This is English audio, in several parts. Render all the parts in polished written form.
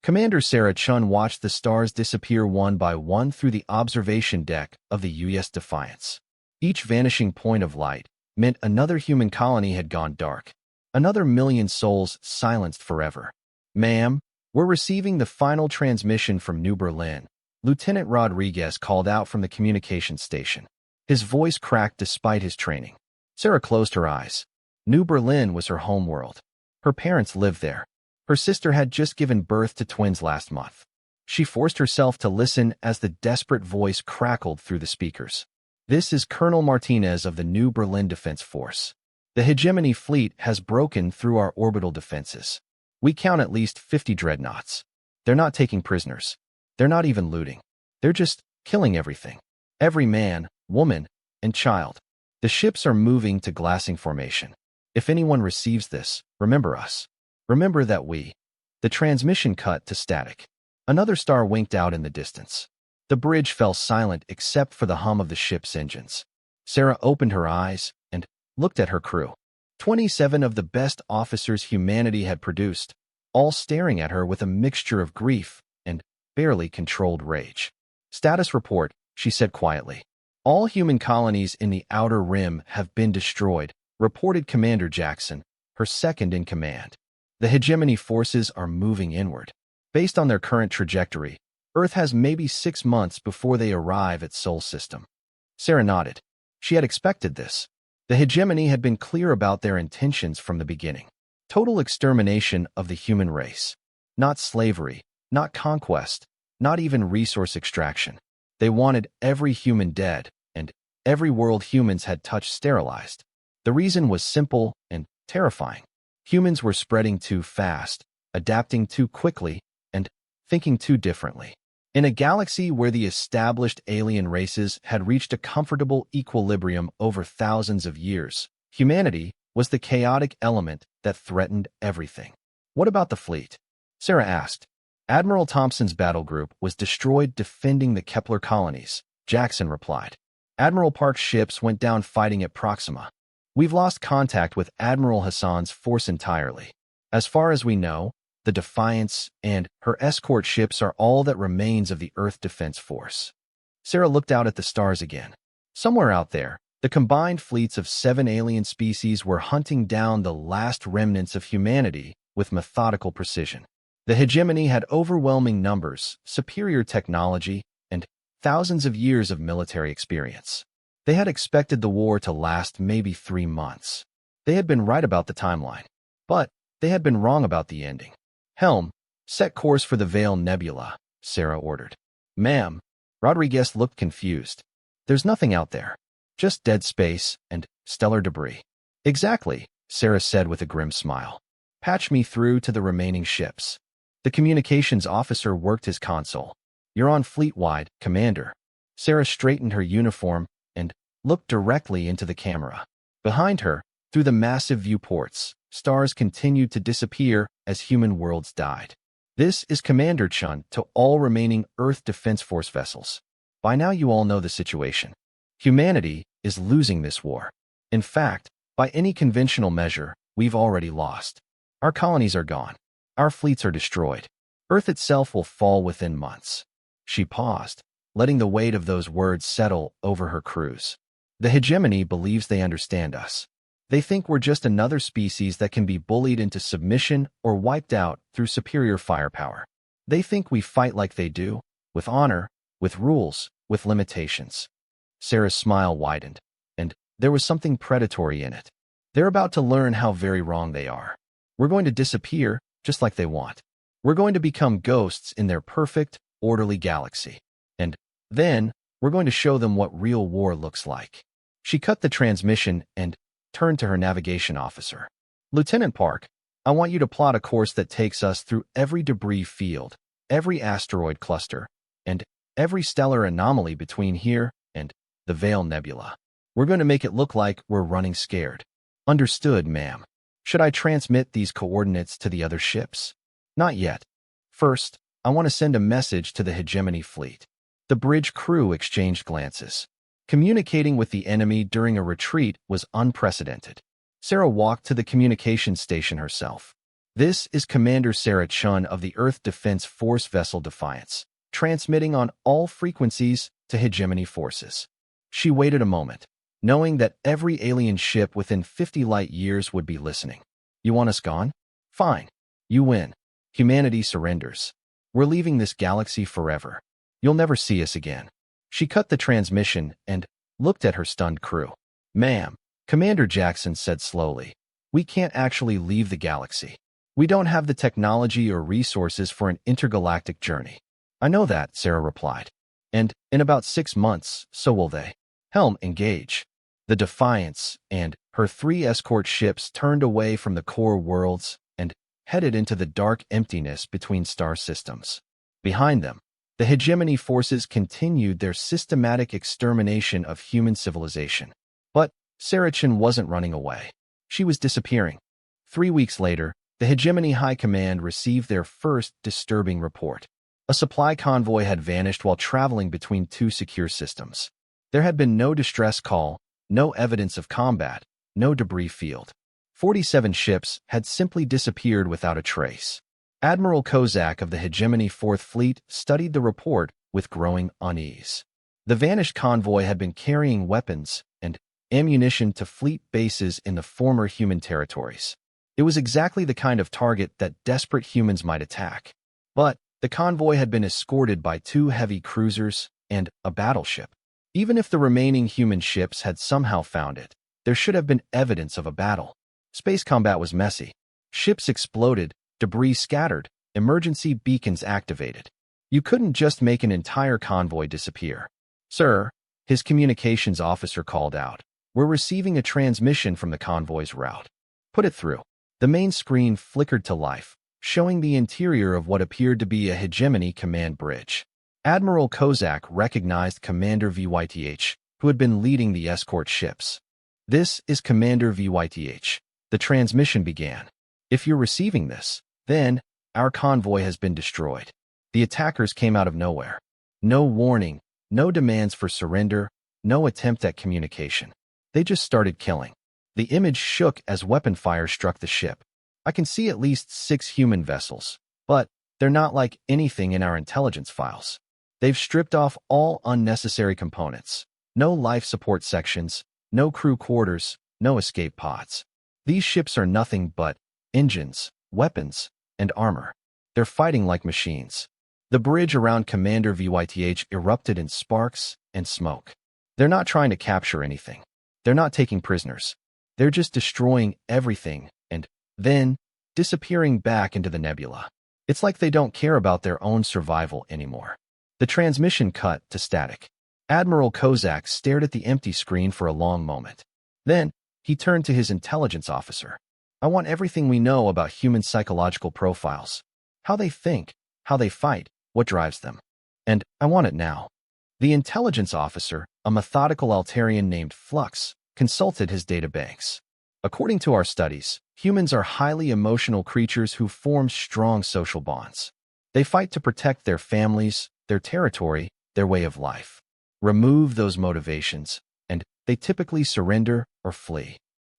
Commander Sarah Chun watched the stars disappear one by one through the observation deck of the U.S. Defiance. Each vanishing point of light meant another human colony had gone dark, another million souls silenced forever. "Ma'am, we're receiving the final transmission from New Berlin," Lieutenant Rodriguez called out from the communications station. His voice cracked despite his training. Sarah closed her eyes. New Berlin was her homeworld. Her parents lived there. Her sister had just given birth to twins last month. She forced herself to listen as the desperate voice crackled through the speakers. "This is Colonel Martinez of the New Berlin Defense Force. The Hegemony fleet has broken through our orbital defenses. We count at least 50 dreadnoughts. They're not taking prisoners. They're not even looting. They're just killing everything. Every man, woman, and child. The ships are moving to glassing formation. If anyone receives this, remember us. Remember that we—" The transmission cut to static. Another star winked out in the distance. The bridge fell silent except for the hum of the ship's engines. Sarah opened her eyes and looked at her crew. 27 of the best officers humanity had produced, all staring at her with a mixture of grief and barely controlled rage. "Status report," she said quietly. "All human colonies in the outer rim have been destroyed," reported Commander Jackson, her second in command. "The hegemony forces are moving inward. Based on their current trajectory, Earth has maybe 6 months before they arrive at Sol System." Sarah nodded. She had expected this. The hegemony had been clear about their intentions from the beginning. Total extermination of the human race. Not slavery, not conquest, not even resource extraction. They wanted every human dead, and every world humans had touched sterilized. The reason was simple and terrifying. Humans were spreading too fast, adapting too quickly, and thinking too differently. In a galaxy where the established alien races had reached a comfortable equilibrium over thousands of years, humanity was the chaotic element that threatened everything. "What about the fleet?" Sarah asked. "Admiral Thompson's battle group was destroyed defending the Kepler colonies," Jackson replied. "Admiral Park's ships went down fighting at Proxima. We've lost contact with Admiral Hassan's force entirely. As far as we know, the Defiance and her escort ships are all that remains of the Earth Defense Force." Sarah looked out at the stars again. Somewhere out there, the combined fleets of 7 alien species were hunting down the last remnants of humanity with methodical precision. The hegemony had overwhelming numbers, superior technology, and thousands of years of military experience. They had expected the war to last maybe 3 months. They had been right about the timeline, but they had been wrong about the ending. "Helm, set course for the Veil Nebula," Sarah ordered. "Ma'am." Rodriguez looked confused. "There's nothing out there. Just dead space and stellar debris." "Exactly," Sarah said with a grim smile. "Patch me through to the remaining ships." The communications officer worked his console. "You're on fleet-wide, Commander." Sarah straightened her uniform and looked directly into the camera. Behind her, through the massive viewports, stars continued to disappear as human worlds died. "This is Commander Chun to all remaining Earth Defense Force vessels. By now you all know the situation. Humanity is losing this war. In fact, by any conventional measure, we've already lost. Our colonies are gone. Our fleets are destroyed. Earth itself will fall within months." She paused, letting the weight of those words settle over her crews. "The hegemony believes they understand us. They think we're just another species that can be bullied into submission or wiped out through superior firepower. They think we fight like they do, with honor, with rules, with limitations." Sarah's smile widened, and there was something predatory in it. "They're about to learn how very wrong they are. We're going to disappear just like they want. We're going to become ghosts in their perfect, orderly galaxy. And then we're going to show them what real war looks like." She cut the transmission and turned to her navigation officer. "Lieutenant Park, I want you to plot a course that takes us through every debris field, every asteroid cluster, and every stellar anomaly between here and the Veil Nebula. We're going to make it look like we're running scared." "Understood, ma'am." "Should I transmit these coordinates to the other ships?" "Not yet. First, I want to send a message to the hegemony fleet." The bridge crew exchanged glances. Communicating with the enemy during a retreat was unprecedented. Sarah walked to the communications station herself. This is Commander Sarah Chun of the Earth Defense Force vessel Defiance, transmitting on all frequencies to hegemony forces. She waited a moment, knowing that every alien ship within 50 light years would be listening. You want us gone? Fine. You win. Humanity surrenders. We're leaving this galaxy forever. You'll never see us again. She cut the transmission and looked at her stunned crew. Ma'am, Commander Jackson said slowly, we can't actually leave the galaxy. We don't have the technology or resources for an intergalactic journey. I know that, Sarah replied. And in about 6 months, so will they. Helm, engage. The Defiance and her 3 escort ships turned away from the core worlds and headed into the dark emptiness between star systems. Behind them, the hegemony forces continued their systematic extermination of human civilization. But Sarah Chin wasn't running away. She was disappearing. 3 weeks later, the hegemony high command received their first disturbing report. A supply convoy had vanished while traveling between 2 secure systems. There had been no distress call, no evidence of combat, no debris field. 47 ships had simply disappeared without a trace. Admiral Kozak of the Hegemony 4th Fleet studied the report with growing unease. The vanished convoy had been carrying weapons and ammunition to fleet bases in the former human territories. It was exactly the kind of target that desperate humans might attack. But the convoy had been escorted by 2 heavy cruisers and a battleship. Even if the remaining human ships had somehow found it, there should have been evidence of a battle. Space combat was messy. Ships exploded, debris scattered, emergency beacons activated. You couldn't just make an entire convoy disappear. Sir, his communications officer called out. We're receiving a transmission from the convoy's route. Put it through. The main screen flickered to life, showing the interior of what appeared to be a hegemony command bridge. Admiral Kozak recognized Commander VYTH, who had been leading the escort ships. This is Commander VYTH. The transmission began. If you're receiving this, then our convoy has been destroyed. The attackers came out of nowhere. No warning, no demands for surrender, no attempt at communication. They just started killing. The image shook as weapon fire struck the ship. I can see at least 6 human vessels, but they're not like anything in our intelligence files. They've stripped off all unnecessary components. No life support sections, no crew quarters, no escape pods. These ships are nothing but engines, weapons, and armor. They're fighting like machines. The bridge around Commander VYTH erupted in sparks and smoke. They're not trying to capture anything. They're not taking prisoners. They're just destroying everything and then disappearing back into the nebula. It's like they don't care about their own survival anymore. The transmission cut to static. Admiral Kozak stared at the empty screen for a long moment. Then, he turned to his intelligence officer. I want everything we know about human psychological profiles. How they think, how they fight, what drives them. And I want it now. The intelligence officer, a methodical Altarian named Flux, consulted his databanks. According to our studies, humans are highly emotional creatures who form strong social bonds. They fight to protect their families, their territory, their way of life. Remove those motivations, and they typically surrender or flee.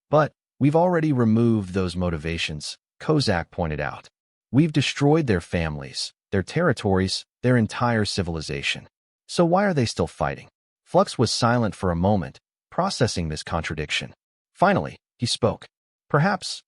But we've already removed those motivations, Kozak pointed out. We've destroyed their families, their territories, their entire civilization. So why are they still fighting? Flux was silent for a moment, processing this contradiction. Finally, he spoke. Perhaps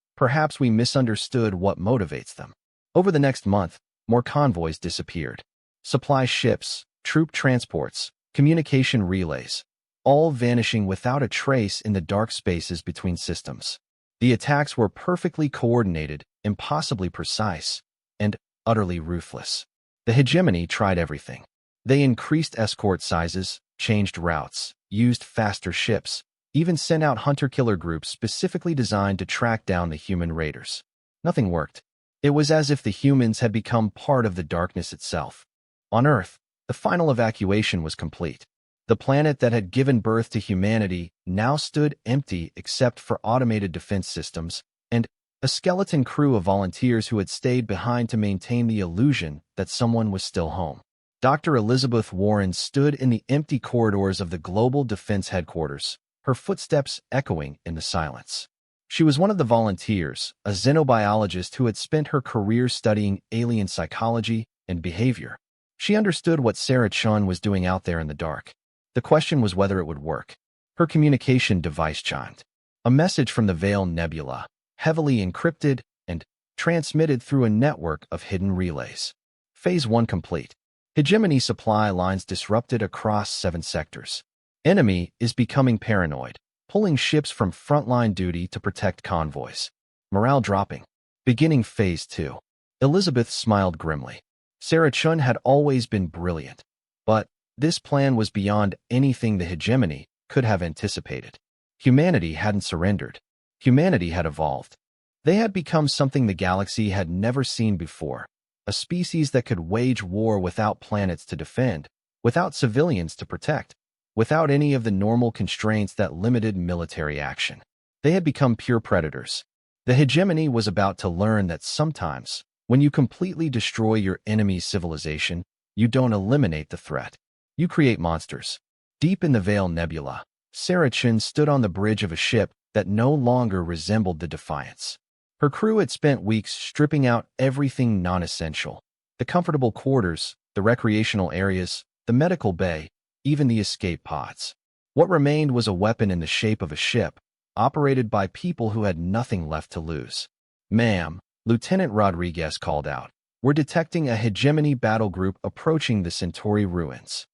we misunderstood what motivates them. Over the next month, more convoys disappeared. Supply ships, troop transports, communication relays, all vanishing without a trace in the dark spaces between systems. The attacks were perfectly coordinated, impossibly precise, and utterly ruthless. The hegemony tried everything. They increased escort sizes, changed routes, used faster ships, even sent out hunter-killer groups specifically designed to track down the human raiders. Nothing worked. It was as if the humans had become part of the darkness itself. On Earth, the final evacuation was complete. The planet that had given birth to humanity now stood empty except for automated defense systems and a skeleton crew of volunteers who had stayed behind to maintain the illusion that someone was still home. Dr. Elizabeth Warren stood in the empty corridors of the Global Defense Headquarters, her footsteps echoing in the silence. She was one of the volunteers, a xenobiologist who had spent her career studying alien psychology and behavior. She understood what Sarah Chun was doing out there in the dark. The question was whether it would work. Her communication device chimed. A message from the Veil Nebula, heavily encrypted and transmitted through a network of hidden relays. Phase 1 complete. Hegemony supply lines disrupted across 7 sectors. Enemy is becoming paranoid, pulling ships from frontline duty to protect convoys. Morale dropping. Beginning Phase 2. Elizabeth smiled grimly. Sarah Chun had always been brilliant, but this plan was beyond anything the hegemony could have anticipated. Humanity hadn't surrendered. Humanity had evolved. They had become something the galaxy had never seen before, a species that could wage war without planets to defend, without civilians to protect, without any of the normal constraints that limited military action. They had become pure predators. The hegemony was about to learn that sometimes, when you completely destroy your enemy's civilization, you don't eliminate the threat. You create monsters. Deep in the Veil Nebula, Sarah Chun stood on the bridge of a ship that no longer resembled the Defiance. Her crew had spent weeks stripping out everything non-essential. The comfortable quarters, the recreational areas, the medical bay, even the escape pods. What remained was a weapon in the shape of a ship, operated by people who had nothing left to lose. "Ma'am," Lieutenant Rodriguez called out, "we're detecting a hegemony battle group approaching the Centauri ruins."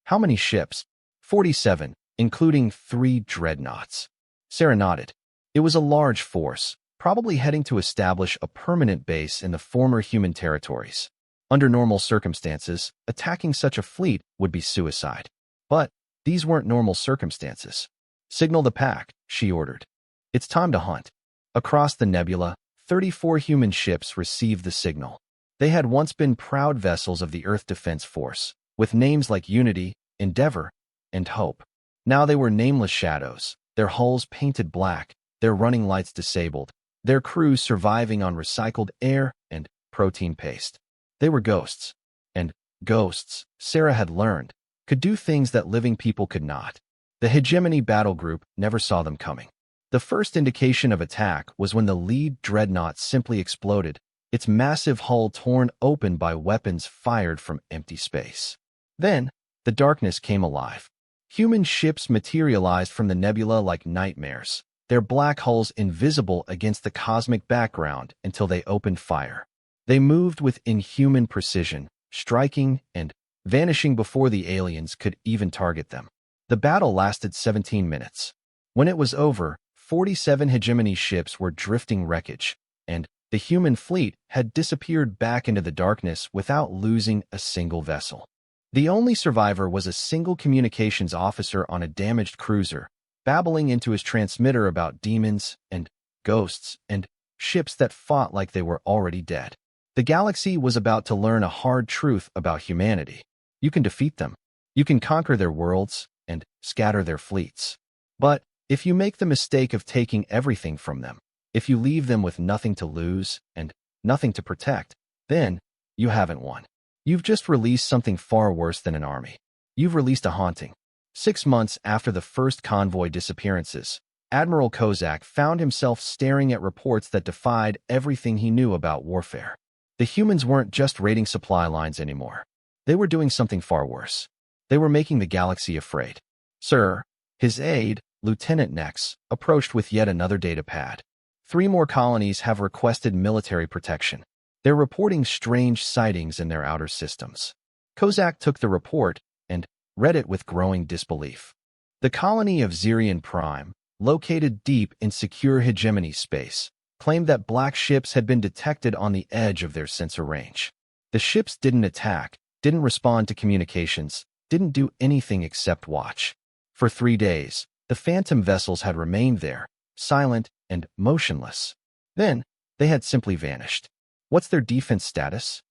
"How many ships?" 47, including 3 dreadnoughts. Sarah nodded. It was a large force, probably heading to establish a permanent base in the former human territories. Under normal circumstances, attacking such a fleet would be suicide. But these weren't normal circumstances. "Signal the pack," she ordered. "It's time to hunt." Across the nebula, 34 human ships received the signal. They had once been proud vessels of the Earth Defense Force, with names like Unity, Endeavor, and Hope. Now they were nameless shadows, their hulls painted black, their running lights disabled, their crews surviving on recycled air and protein paste. They were ghosts. And ghosts, Sarah had learned, could do things that living people could not. The hegemony battle group never saw them coming. The first indication of attack was when the lead dreadnought simply exploded, its massive hull torn open by weapons fired from empty space. Then, the darkness came alive. Human ships materialized from the nebula like nightmares, their black hulls invisible against the cosmic background until they opened fire. They moved with inhuman precision, striking and vanishing before the aliens could even target them. The battle lasted 17 minutes. When it was over, 47 hegemony ships were drifting wreckage, and the human fleet had disappeared back into the darkness without losing a single vessel. The only survivor was a single communications officer on a damaged cruiser, babbling into his transmitter about demons and ghosts and ships that fought like they were already dead. The galaxy was about to learn a hard truth about humanity. You can defeat them. You can conquer their worlds and scatter their fleets. But if you make the mistake of taking everything from them, if you leave them with nothing to lose and nothing to protect, then you haven't won. You've just released something far worse than an army. You've released a haunting. 6 months after the first convoy disappearances, Admiral Kozak found himself staring at reports that defied everything he knew about warfare. The humans weren't just raiding supply lines anymore. They were doing something far worse. They were making the galaxy afraid. "Sir," his aide, Lieutenant Nex, approached with yet another data pad. 3 more colonies have requested military protection. They're reporting strange sightings in their outer systems. Kozak took the report and read it with growing disbelief. The colony of Zirian Prime, located deep in secure hegemony space, claimed that black ships had been detected on the edge of their sensor range. The ships didn't attack, didn't respond to communications, didn't do anything except watch. For 3 days, the phantom vessels had remained there, silent and motionless. Then, they had simply vanished. "What's their defense status?"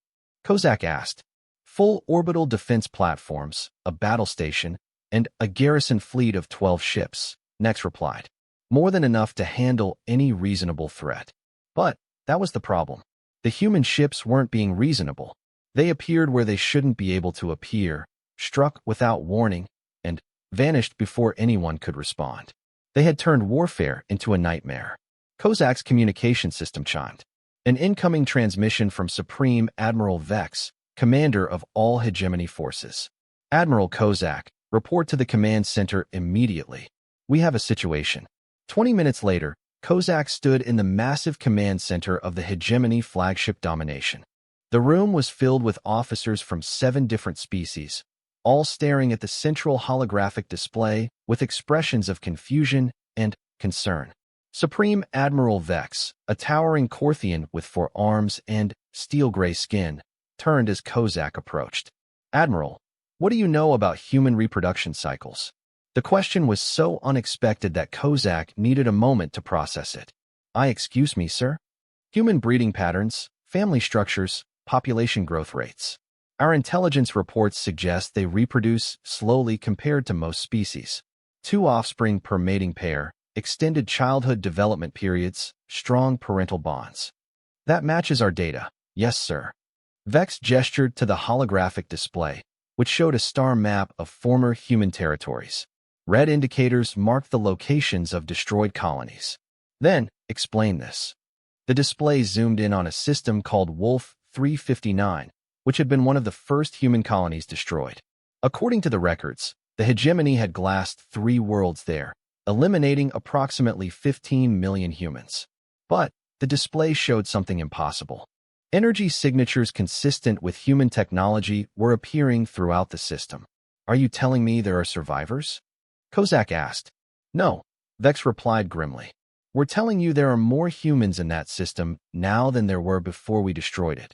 Kozak asked. "Full orbital defense platforms, a battle station, and a garrison fleet of 12 ships," Nex replied. "More than enough to handle any reasonable threat." But that was the problem. The human ships weren't being reasonable. They appeared where they shouldn't be able to appear, struck without warning, and vanished before anyone could respond. They had turned warfare into a nightmare. Kozak's communication system chimed. An incoming transmission from Supreme Admiral Vex, commander of all hegemony forces. Admiral Kozak, report to the command center immediately. We have a situation. 20 minutes later, Kozak stood in the massive command center of the hegemony flagship Domination. The room was filled with officers from 7 different species, all staring at the central holographic display with expressions of confusion and concern. Supreme Admiral Vex, a towering Korthian with 4 arms and steel-gray skin, turned as Kozak approached. Admiral, what do you know about human reproduction cycles? The question was so unexpected that Kozak needed a moment to process it. Excuse me, sir? Human breeding patterns, family structures, population growth rates. Our intelligence reports suggest they reproduce slowly compared to most species. 2 offspring per mating pair, extended childhood development periods, strong parental bonds. That matches our data. Yes, sir. Vex gestured to the holographic display, which showed a star map of former human territories. Red indicators marked the locations of destroyed colonies. Then, explain this. The display zoomed in on a system called Wolf 359, which had been one of the first human colonies destroyed. According to the records, the hegemony had glassed 3 worlds there, eliminating approximately 15 million humans. But the display showed something impossible. Energy signatures consistent with human technology were appearing throughout the system. Are you telling me there are survivors? Kozak asked. No, Vex replied grimly. We're telling you there are more humans in that system now than there were before we destroyed it.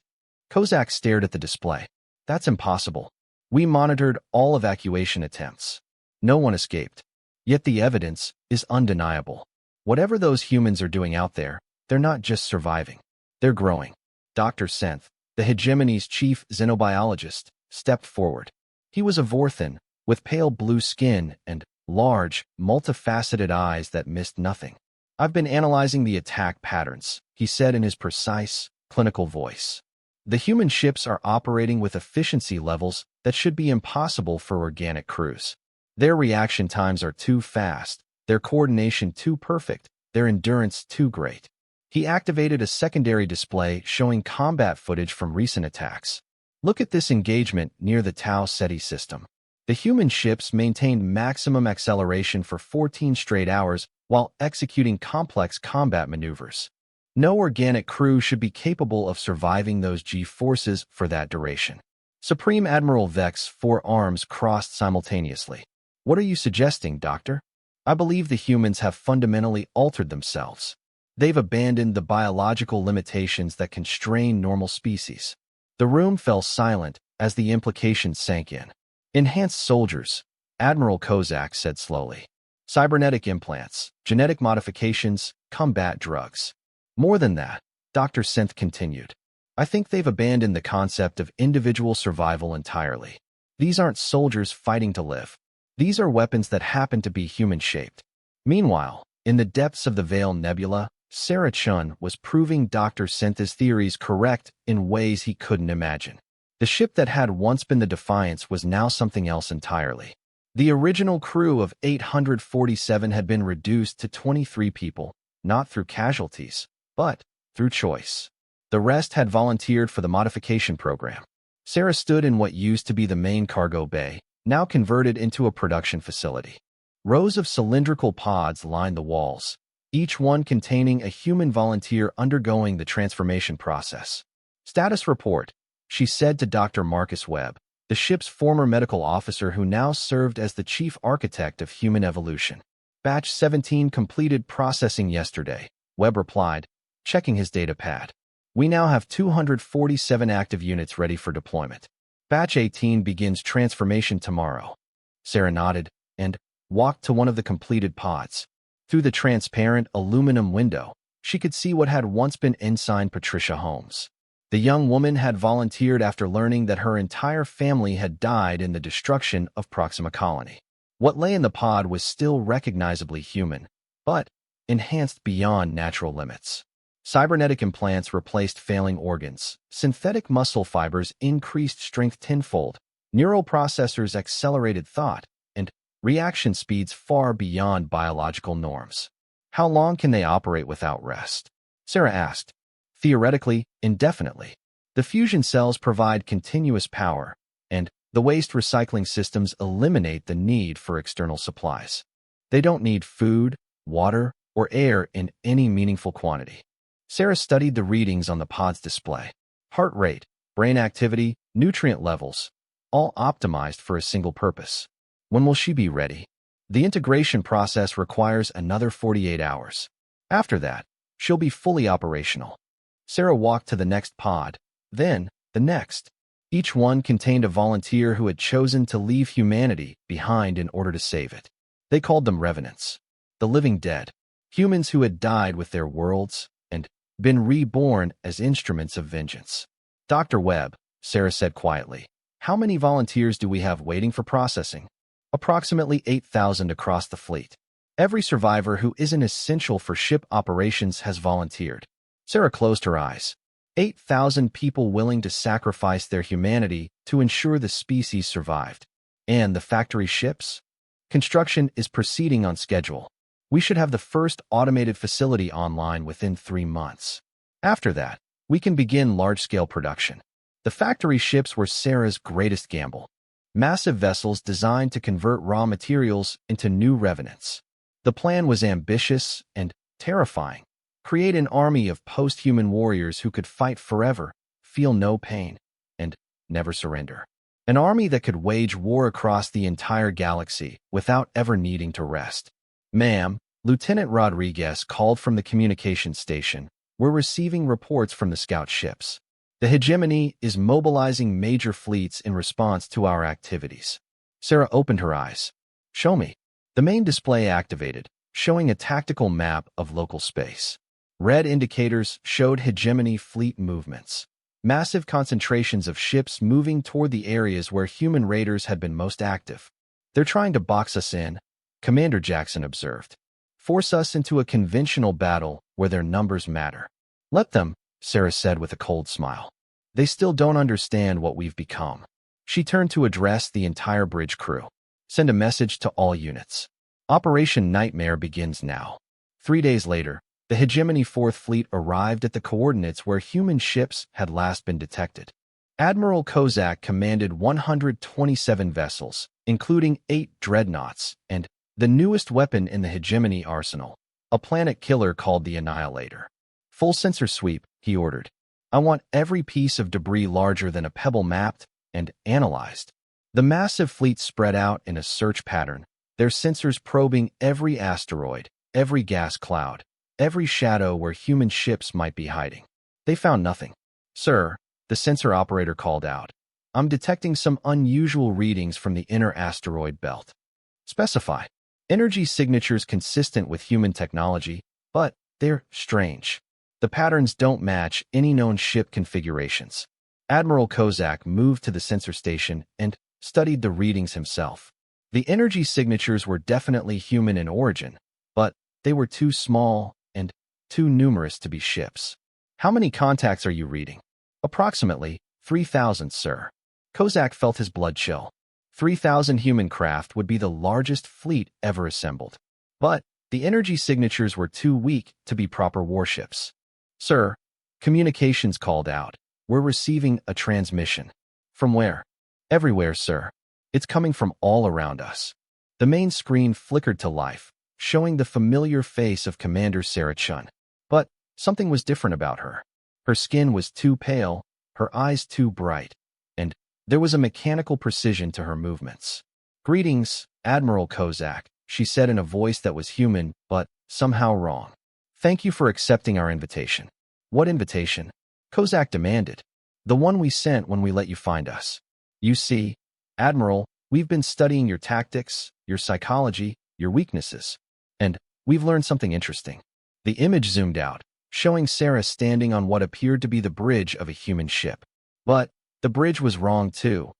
Kozak stared at the display. That's impossible. We monitored all evacuation attempts. No one escaped. Yet the evidence is undeniable. Whatever those humans are doing out there, they're not just surviving. They're growing. Dr. Senth, the hegemony's chief xenobiologist, stepped forward. He was a Vorthan, with pale blue skin and large, multifaceted eyes that missed nothing. I've been analyzing the attack patterns, he said in his precise, clinical voice. The human ships are operating with efficiency levels that should be impossible for organic crews. Their reaction times are too fast, their coordination too perfect, their endurance too great. He activated a secondary display showing combat footage from recent attacks. Look at this engagement near the Tau Ceti system. The human ships maintained maximum acceleration for 14 straight hours while executing complex combat maneuvers. No organic crew should be capable of surviving those G-forces for that duration. Supreme Admiral Vex 4 arms crossed simultaneously. What are you suggesting, Doctor? I believe the humans have fundamentally altered themselves. They've abandoned the biological limitations that constrain normal species. The room fell silent as the implications sank in. Enhanced soldiers, Admiral Kozak said slowly. Cybernetic implants, genetic modifications, combat drugs. More than that, Dr. Senth continued. I think they've abandoned the concept of individual survival entirely. These aren't soldiers fighting to live. These are weapons that happen to be human-shaped. Meanwhile, in the depths of the Veil Nebula, Sarah Chun was proving Dr. Senth's theories correct in ways he couldn't imagine. The ship that had once been the Defiance was now something else entirely. The original crew of 847 had been reduced to 23 people, not through casualties, but through choice. The rest had volunteered for the modification program. Sarah stood in what used to be the main cargo bay, now converted into a production facility. Rows of cylindrical pods lined the walls, each one containing a human volunteer undergoing the transformation process. Status report, she said to Dr. Marcus Webb, the ship's former medical officer who now served as the chief architect of human evolution. Batch 17 completed processing yesterday, Webb replied, checking his data pad. We now have 247 active units ready for deployment. Batch 18 begins transformation tomorrow. Sarah nodded and walked to one of the completed pods. Through the transparent aluminum window, she could see what had once been Ensign Patricia Holmes. The young woman had volunteered after learning that her entire family had died in the destruction of Proxima Colony. What lay in the pod was still recognizably human, but enhanced beyond natural limits. Cybernetic implants replaced failing organs, synthetic muscle fibers increased strength tenfold, neural processors accelerated thought, and reaction speeds far beyond biological norms. How long can they operate without rest? Sarah asked. Theoretically, indefinitely. The fusion cells provide continuous power, and the waste recycling systems eliminate the need for external supplies. They don't need food, water, or air in any meaningful quantity. Sarah studied the readings on the pod's display. Heart rate, brain activity, nutrient levels, all optimized for a single purpose. When will she be ready? The integration process requires another 48 hours. After that, she'll be fully operational. Sarah walked to the next pod, then the next. Each one contained a volunteer who had chosen to leave humanity behind in order to save it. They called them revenants, the living dead, humans who had died with their worlds and been reborn as instruments of vengeance. Dr. Webb, Sarah said quietly, how many volunteers do we have waiting for processing? Approximately 8,000 across the fleet. Every survivor who isn't essential for ship operations has volunteered. Sarah closed her eyes. 8,000 people willing to sacrifice their humanity to ensure the species survived. And the factory ships? Construction is proceeding on schedule. We should have the first automated facility online within 3 months. After that, we can begin large-scale production. The factory ships were Sarah's greatest gamble. Massive vessels designed to convert raw materials into new revenants. The plan was ambitious and terrifying. Create an army of post-human warriors who could fight forever, feel no pain, and never surrender. An army that could wage war across the entire galaxy without ever needing to rest. Ma'am, Lieutenant Rodriguez called from the communications station. We're receiving reports from the scout ships. The hegemony is mobilizing major fleets in response to our activities. Sarah opened her eyes. Show me. The main display activated, showing a tactical map of local space. Red indicators showed hegemony fleet movements. Massive concentrations of ships moving toward the areas where human raiders had been most active. They're trying to box us in, Commander Jackson observed. Force us into a conventional battle where their numbers matter. Let them, Sarah said with a cold smile. They still don't understand what we've become. She turned to address the entire bridge crew. Send a message to all units. Operation Nightmare begins now. 3 days later, the Hegemony 4th Fleet arrived at the coordinates where human ships had last been detected. Admiral Kozak commanded 127 vessels, including 8 dreadnoughts, and the newest weapon in the Hegemony arsenal, a planet killer called the Annihilator. Full sensor sweep, he ordered. I want every piece of debris larger than a pebble mapped and analyzed. The massive fleet spread out in a search pattern, their sensors probing every asteroid, every gas cloud, every shadow where human ships might be hiding. They found nothing. Sir, the sensor operator called out. I'm detecting some unusual readings from the inner asteroid belt. Specify. Energy signatures consistent with human technology, but they're strange. The patterns don't match any known ship configurations. Admiral Kozak moved to the sensor station and studied the readings himself. The energy signatures were definitely human in origin, but they were too small and too numerous to be ships. How many contacts are you reading? Approximately 3,000, sir. Kozak felt his blood chill. 3,000 human craft would be the largest fleet ever assembled. But the energy signatures were too weak to be proper warships. Sir, communications called out. We're receiving a transmission. From where? Everywhere, sir. It's coming from all around us. The main screen flickered to life, showing the familiar face of Commander Sarah Chun. But something was different about her. Her skin was too pale, her eyes too bright, and there was a mechanical precision to her movements. Greetings, Admiral Kozak, she said in a voice that was human, but somehow wrong. Thank you for accepting our invitation. What invitation? Kozak demanded. The one we sent when we let you find us. You see, Admiral, we've been studying your tactics, your psychology, your weaknesses, and we've learned something interesting. The image zoomed out, showing Sarah standing on what appeared to be the bridge of a human ship. But the bridge was wrong too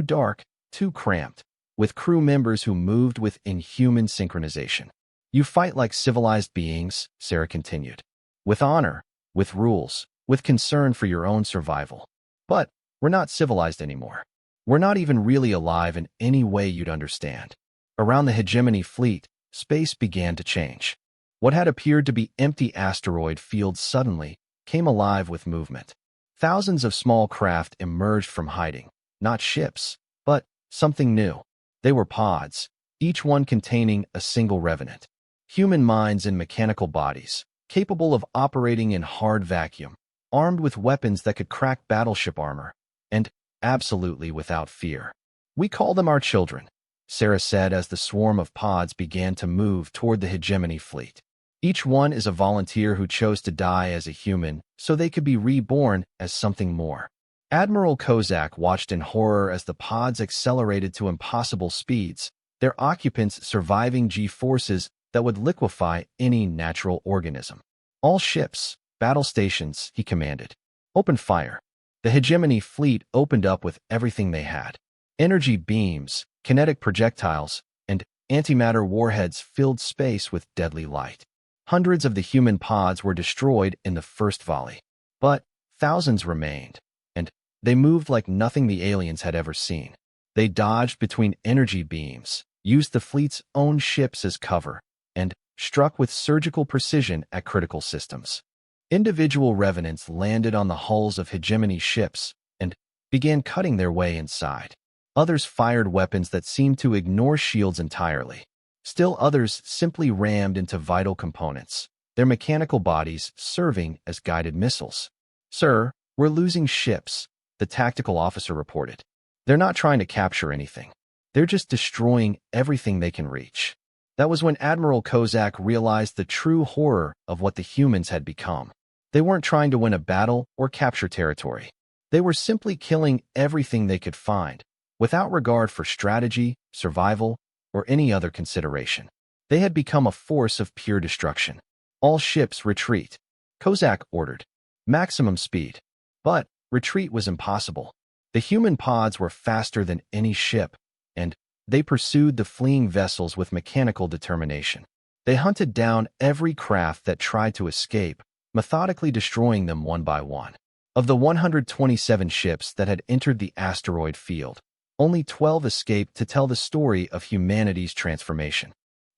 dark, too cramped, with crew members who moved with inhuman synchronization. You fight like civilized beings, Sarah continued. With honor, with rules, with concern for your own survival. But we're not civilized anymore. We're not even really alive in any way you'd understand. Around the Hegemony fleet, space began to change. What had appeared to be empty asteroid fields suddenly came alive with movement. Thousands of small craft emerged from hiding, not ships, but something new. They were pods, each one containing a single revenant. Human minds in mechanical bodies, capable of operating in hard vacuum, armed with weapons that could crack battleship armor, and absolutely without fear. "We call them our children," Sarah said as the swarm of pods began to move toward the hegemony fleet. "Each one is a volunteer who chose to die as a human so they could be reborn as something more." Admiral Kozak watched in horror as the pods accelerated to impossible speeds, their occupants surviving G-forces that would liquefy any natural organism. "All ships, battle stations," he commanded. "Open fire." The hegemony fleet opened up with everything they had. Energy beams, kinetic projectiles, and antimatter warheads filled space with deadly light. Hundreds of the human pods were destroyed in the first volley, but thousands remained, and they moved like nothing the aliens had ever seen. They dodged between energy beams, used the fleet's own ships as cover, and struck with surgical precision at critical systems. Individual revenants landed on the hulls of hegemony ships and began cutting their way inside. Others fired weapons that seemed to ignore shields entirely. Still others simply rammed into vital components, their mechanical bodies serving as guided missiles. "Sir, we're losing ships," the tactical officer reported. "They're not trying to capture anything. They're just destroying everything they can reach." That was when Admiral Kozak realized the true horror of what the humans had become. They weren't trying to win a battle or capture territory. They were simply killing everything they could find, without regard for strategy, survival, or any other consideration. They had become a force of pure destruction. "All ships retreat," Kozak ordered. "Maximum speed." But retreat was impossible. The human pods were faster than any ship, and they pursued the fleeing vessels with mechanical determination. They hunted down every craft that tried to escape, methodically destroying them one by one. Of the 127 ships that had entered the asteroid field, only 12 escaped to tell the story of humanity's transformation.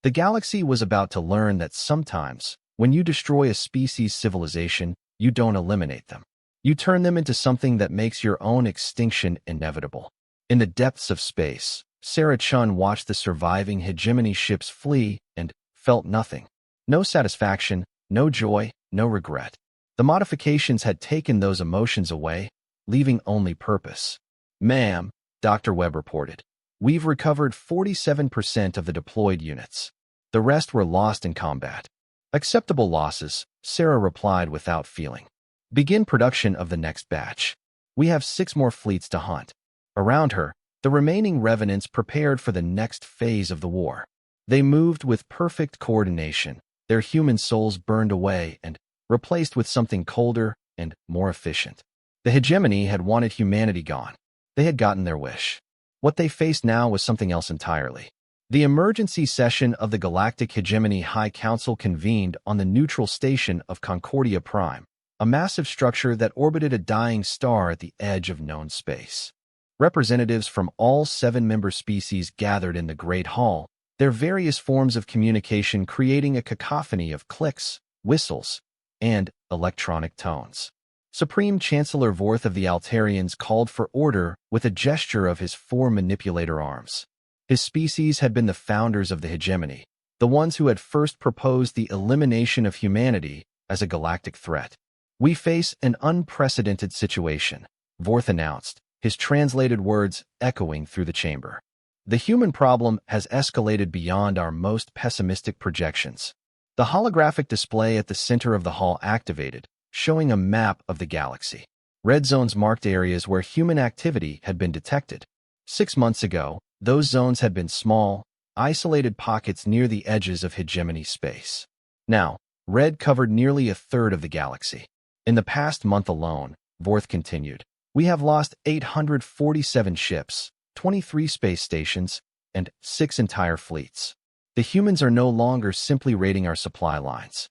The galaxy was about to learn that sometimes, when you destroy a species' civilization, you don't eliminate them. You turn them into something that makes your own extinction inevitable. In the depths of space, Sarah Chun watched the surviving hegemony ships flee and felt nothing. No satisfaction, no joy, no regret. The modifications had taken those emotions away, leaving only purpose. "Ma'am," Dr. Webb reported, "we've recovered 47% of the deployed units. The rest were lost in combat." "Acceptable losses," Sarah replied without feeling. "Begin production of the next batch. We have 6 more fleets to hunt." Around her, the remaining revenants prepared for the next phase of the war. They moved with perfect coordination, their human souls burned away and replaced with something colder and more efficient. The hegemony had wanted humanity gone. They had gotten their wish. What they faced now was something else entirely. The emergency session of the Galactic Hegemony High Council convened on the neutral station of Concordia Prime, a massive structure that orbited a dying star at the edge of known space. Representatives from all 7 member species gathered in the Great Hall, their various forms of communication creating a cacophony of clicks, whistles, and electronic tones. Supreme Chancellor Vorth of the Altarians called for order with a gesture of his 4 manipulator arms. His species had been the founders of the hegemony, the ones who had first proposed the elimination of humanity as a galactic threat. "We face an unprecedented situation," Vorth announced, his translated words echoing through the chamber. "The human problem has escalated beyond our most pessimistic projections." The holographic display at the center of the hall activated, showing a map of the galaxy. Red zones marked areas where human activity had been detected. 6 months ago, those zones had been small, isolated pockets near the edges of hegemony space. Now, red covered nearly a third of the galaxy. "In the past month alone," Vorth continued, "we have lost 847 ships, 23 space stations, and 6 entire fleets. The humans are no longer simply raiding our supply lines.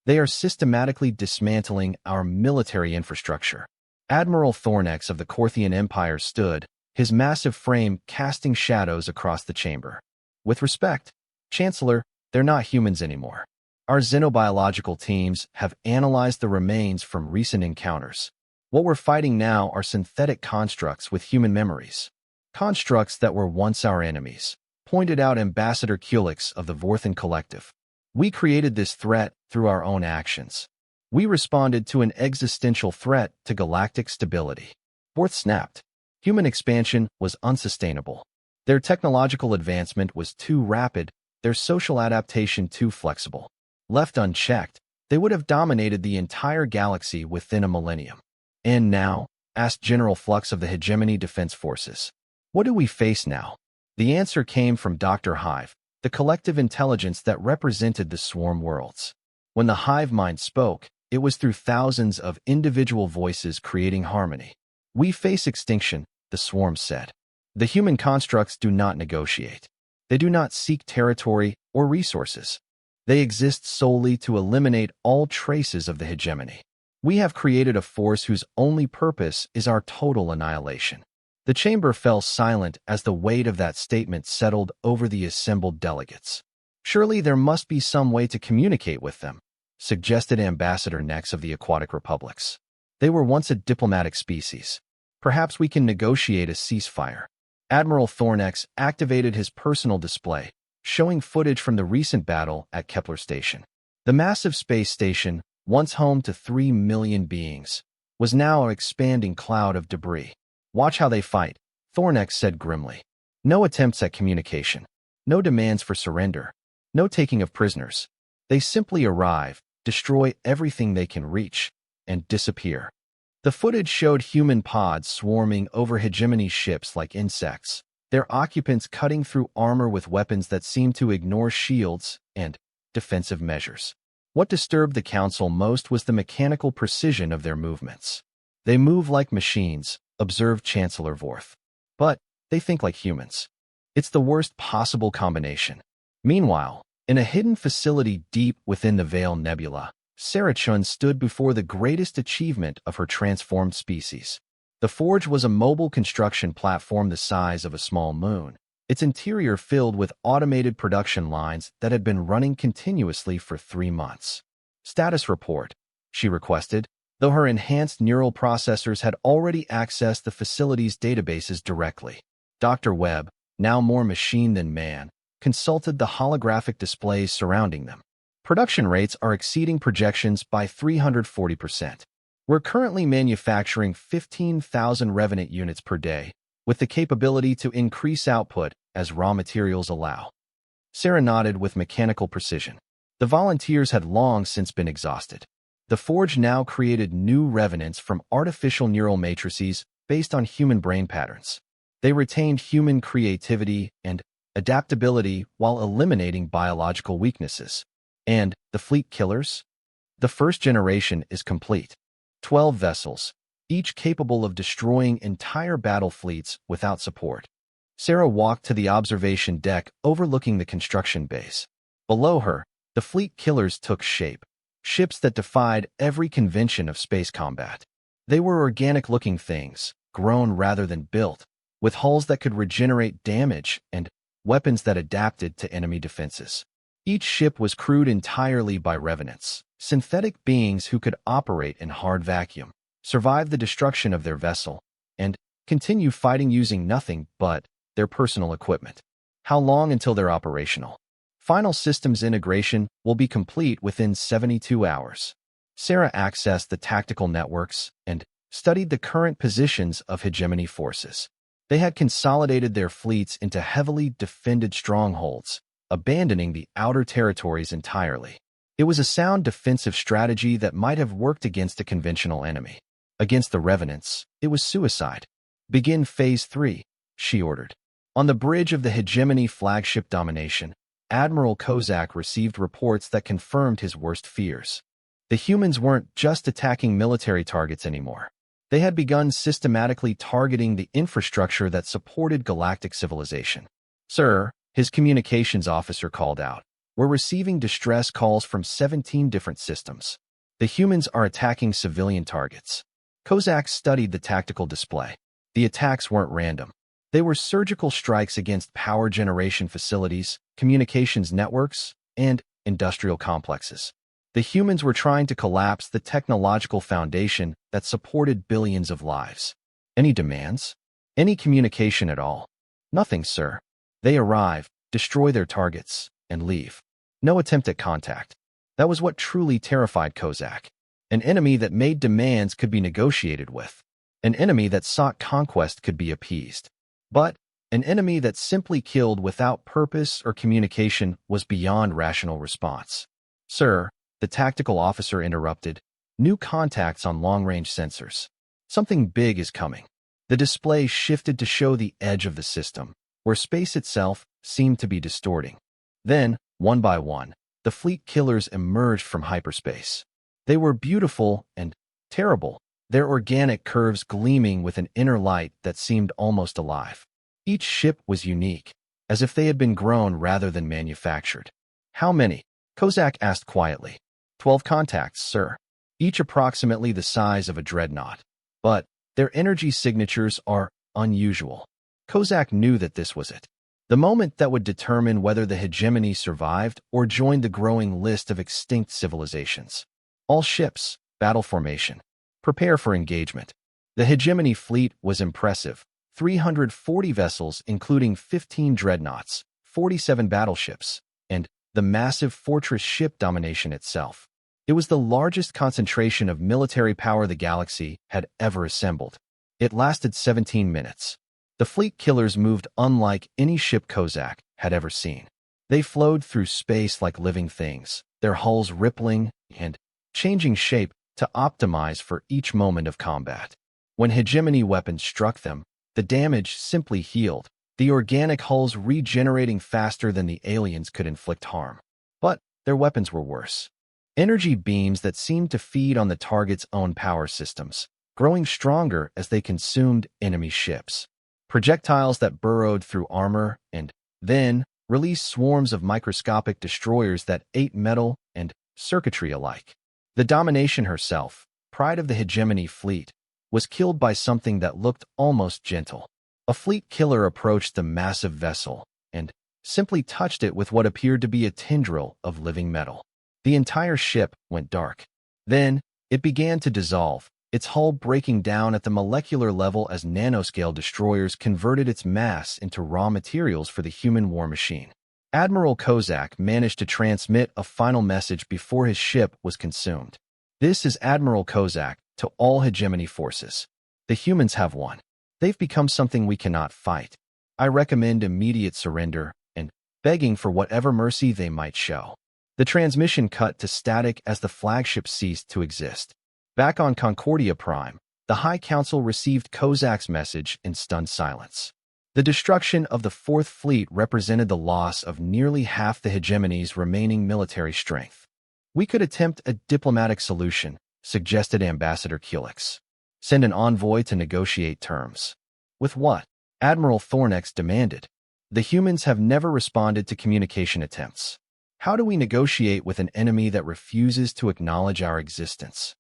They are systematically dismantling our military infrastructure." Admiral Thornex of the Korthian Empire stood, his massive frame casting shadows across the chamber. "With respect, Chancellor, they're not humans anymore. Our xenobiological teams have analyzed the remains from recent encounters. What we're fighting now are synthetic constructs with human memories. Constructs that were once our enemies, pointed out Ambassador Kulix of the Vorthan Collective. We created this threat through our own actions. We responded to an existential threat to galactic stability. Vorth snapped. Human expansion was unsustainable. Their technological advancement was too rapid, their social adaptation too flexible. Left unchecked, they would have dominated the entire galaxy within a millennium. And now, asked General Flux of the Hegemony Defense Forces. What do we face now? The answer came from Dr. Hive, the collective intelligence that represented the swarm worlds. When the hive mind spoke, it was through thousands of individual voices creating harmony. We face extinction, the swarm said. The human constructs do not negotiate. They do not seek territory or resources. They exist solely to eliminate all traces of the hegemony. We have created a force whose only purpose is our total annihilation. The chamber fell silent as the weight of that statement settled over the assembled delegates. Surely there must be some way to communicate with them, suggested Ambassador Nex of the Aquatic Republics. They were once a diplomatic species. Perhaps we can negotiate a ceasefire. Admiral Thornex activated his personal display, showing footage from the recent battle at Kepler Station. The massive space station, once home to 3 million beings, was now an expanding cloud of debris. Watch how they fight, Thornex said grimly. No attempts at communication. No demands for surrender. No taking of prisoners. They simply arrive, destroy everything they can reach, and disappear. The footage showed human pods swarming over hegemony ships like insects, their occupants cutting through armor with weapons that seemed to ignore shields and defensive measures. What disturbed the Council most was the mechanical precision of their movements. They move like machines, observed Chancellor Vorth. But they think like humans. It's the worst possible combination. Meanwhile, in a hidden facility deep within the Veil Nebula, Sarah Chun stood before the greatest achievement of her transformed species. The Forge was a mobile construction platform the size of a small moon, its interior filled with automated production lines that had been running continuously for 3 months. Status report, she requested, though her enhanced neural processors had already accessed the facility's databases directly. Dr. Webb, now more machine than man, consulted the holographic displays surrounding them. Production rates are exceeding projections by 340%. We're currently manufacturing 15,000 Revenant units per day, with the capability to increase output as raw materials allow. Sarah nodded with mechanical precision. The volunteers had long since been exhausted. The Forge now created new revenants from artificial neural matrices based on human brain patterns. They retained human creativity and adaptability while eliminating biological weaknesses. And the fleet killers? The first generation is complete. 12 vessels, each capable of destroying entire battle fleets without support. Sarah walked to the observation deck overlooking the construction base. Below her, the fleet killers took shape. Ships that defied every convention of space combat. They were organic-looking things, grown rather than built, with hulls that could regenerate damage and weapons that adapted to enemy defenses. Each ship was crewed entirely by revenants, synthetic beings who could operate in hard vacuum, survive the destruction of their vessel, and continue fighting using nothing but their personal equipment. How long until they're operational? Final systems integration will be complete within 72 hours. Sarah accessed the tactical networks and studied the current positions of hegemony forces. They had consolidated their fleets into heavily defended strongholds, abandoning the outer territories entirely. It was a sound defensive strategy that might have worked against a conventional enemy. Against the Revenants, it was suicide. Begin Phase 3, she ordered. On the bridge of the hegemony flagship Domination, Admiral Kozak received reports that confirmed his worst fears. The humans weren't just attacking military targets anymore. They had begun systematically targeting the infrastructure that supported galactic civilization. Sir, his communications officer called out, we're receiving distress calls from 17 different systems. The humans are attacking civilian targets. Kozak studied the tactical display. The attacks weren't random. They were surgical strikes against power generation facilities, communications networks, and industrial complexes. The humans were trying to collapse the technological foundation that supported billions of lives. Any demands? Any communication at all? Nothing, sir. They arrive, destroy their targets, and leave. No attempt at contact. That was what truly terrified Kozak. An enemy that made demands could be negotiated with. An enemy that sought conquest could be appeased. But an enemy that simply killed without purpose or communication was beyond rational response. Sir, the tactical officer interrupted. New contacts on long-range sensors. Something big is coming. The display shifted to show the edge of the system, where space itself seemed to be distorting. Then, one by one, the fleet killers emerged from hyperspace. They were beautiful and terrible, their organic curves gleaming with an inner light that seemed almost alive. Each ship was unique, as if they had been grown rather than manufactured. How many? Kozak asked quietly. 12 contacts, sir. Each approximately the size of a dreadnought. But their energy signatures are unusual. Kozak knew that this was it. The moment that would determine whether the hegemony survived or joined the growing list of extinct civilizations. All ships, battle formation. Prepare for engagement. The hegemony fleet was impressive. 340 vessels, including 15 dreadnoughts, 47 battleships, and the massive fortress ship domination itself. It was the largest concentration of military power the galaxy had ever assembled. It lasted 17 minutes. The fleet killers moved unlike any ship Kozak had ever seen. They flowed through space like living things, their hulls rippling and changing shape to optimize for each moment of combat. When hegemony weapons struck them, the damage simply healed, the organic hulls regenerating faster than the aliens could inflict harm. But their weapons were worse. Energy beams that seemed to feed on the target's own power systems, growing stronger as they consumed enemy ships. Projectiles that burrowed through armor and then released swarms of microscopic destroyers that ate metal and circuitry alike. The domination herself, pride of the hegemony fleet, was killed by something that looked almost gentle. A fleet killer approached the massive vessel and simply touched it with what appeared to be a tendril of living metal. The entire ship went dark. Then, it began to dissolve, its hull breaking down at the molecular level as nanoscale destroyers converted its mass into raw materials for the human war machine. Admiral Kozak managed to transmit a final message before his ship was consumed. This is Admiral Kozak to all hegemony forces. The humans have won. They've become something we cannot fight. I recommend immediate surrender and begging for whatever mercy they might show. The transmission cut to static as the flagship ceased to exist. Back on Concordia Prime, the High Council received Kozak's message in stunned silence. The destruction of the Fourth Fleet represented the loss of nearly half the hegemony's remaining military strength. We could attempt a diplomatic solution, suggested Ambassador Kulik. Send an envoy to negotiate terms. With what? Admiral Thornex demanded. The humans have never responded to communication attempts. How do we negotiate with an enemy that refuses to acknowledge our existence?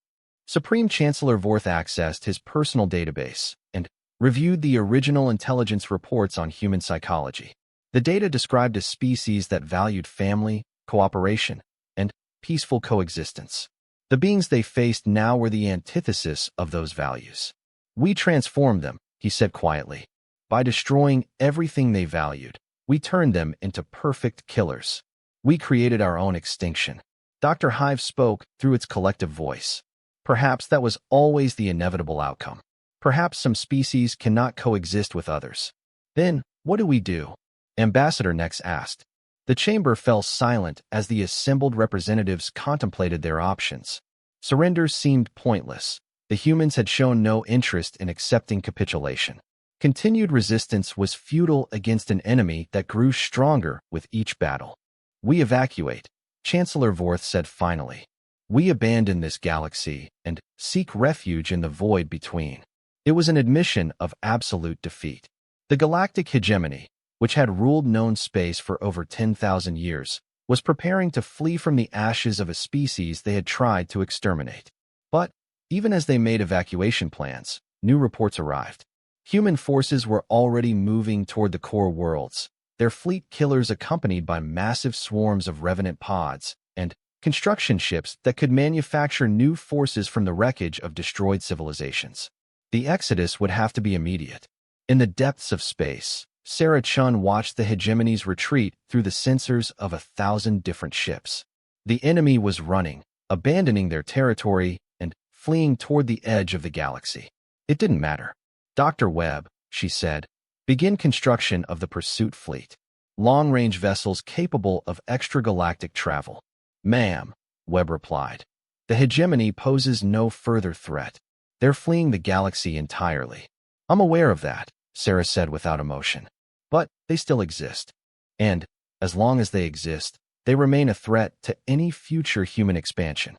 Supreme Chancellor Vorth accessed his personal database and reviewed the original intelligence reports on human psychology. The data described a species that valued family, cooperation, and peaceful coexistence. The beings they faced now were the antithesis of those values. We transformed them, he said quietly. By destroying everything they valued, we turned them into perfect killers. We created our own extinction. Dr. Hive spoke through its collective voice. Perhaps that was always the inevitable outcome. Perhaps some species cannot coexist with others. Then, what do we do? Ambassador next asked. The chamber fell silent as the assembled representatives contemplated their options. Surrender seemed pointless. The humans had shown no interest in accepting capitulation. Continued resistance was futile against an enemy that grew stronger with each battle. We evacuate, Chancellor Vorth said finally. We abandon this galaxy and seek refuge in the void between. It was an admission of absolute defeat. The galactic hegemony, which had ruled known space for over 10,000 years, was preparing to flee from the ashes of a species they had tried to exterminate. But, even as they made evacuation plans, new reports arrived. Human forces were already moving toward the core worlds, their fleet killers accompanied by massive swarms of revenant pods and construction ships that could manufacture new forces from the wreckage of destroyed civilizations. The exodus would have to be immediate. In the depths of space, Sarah Chun watched the hegemonies retreat through the sensors of 1,000 different ships. The enemy was running, abandoning their territory, and fleeing toward the edge of the galaxy. It didn't matter. Dr. Webb, she said, begin construction of the pursuit fleet. Long-range vessels capable of extragalactic travel. Ma'am, Webb replied. The hegemony poses no further threat. They're fleeing the galaxy entirely. I'm aware of that, Sarah said without emotion. But they still exist. And, as long as they exist, they remain a threat to any future human expansion.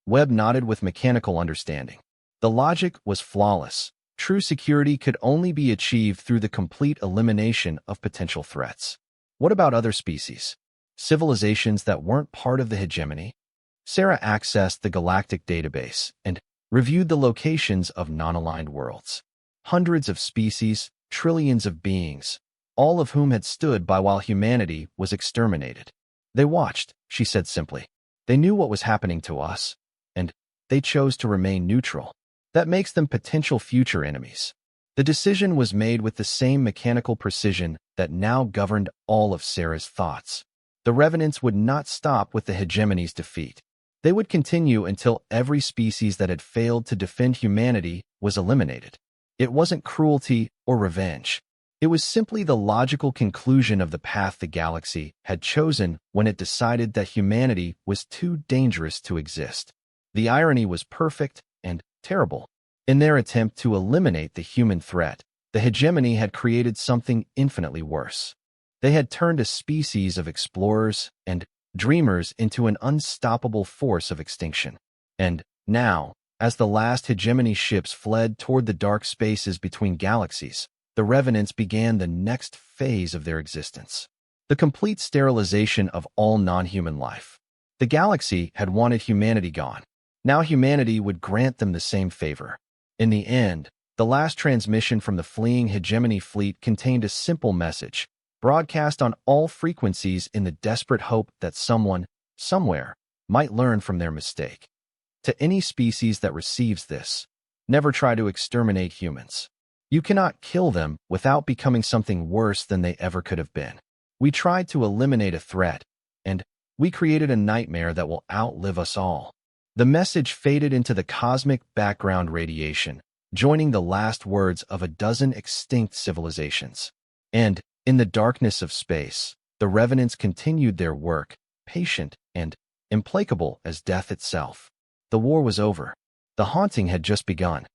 Webb nodded with mechanical understanding. The logic was flawless. True security could only be achieved through the complete elimination of potential threats. What about other species? Civilizations that weren't part of the hegemony? Sarah accessed the galactic database and reviewed the locations of non-aligned worlds. Hundreds of species, trillions of beings, all of whom had stood by while humanity was exterminated. They watched, she said simply. They knew what was happening to us, and they chose to remain neutral. That makes them potential future enemies. The decision was made with the same mechanical precision that now governed all of Sarah's thoughts. The Revenants would not stop with the hegemony's defeat. They would continue until every species that had failed to defend humanity was eliminated. It wasn't cruelty or revenge. It was simply the logical conclusion of the path the galaxy had chosen when it decided that humanity was too dangerous to exist. The irony was perfect and terrible. In their attempt to eliminate the human threat, the hegemony had created something infinitely worse. They had turned a species of explorers and dreamers into an unstoppable force of extinction. And now, as the last hegemony ships fled toward the dark spaces between galaxies, the Revenants began the next phase of their existence. The complete sterilization of all non-human life. The galaxy had wanted humanity gone. Now humanity would grant them the same favor. In the end, the last transmission from the fleeing hegemony fleet contained a simple message, broadcast on all frequencies in the desperate hope that someone, somewhere, might learn from their mistake. To any species that receives this, never try to exterminate humans. You cannot kill them without becoming something worse than they ever could have been. We tried to eliminate a threat, and we created a nightmare that will outlive us all. The message faded into the cosmic background radiation, joining the last words of a dozen extinct civilizations. And, in the darkness of space, the Revenants continued their work, patient and implacable as death itself. The war was over. The haunting had just begun.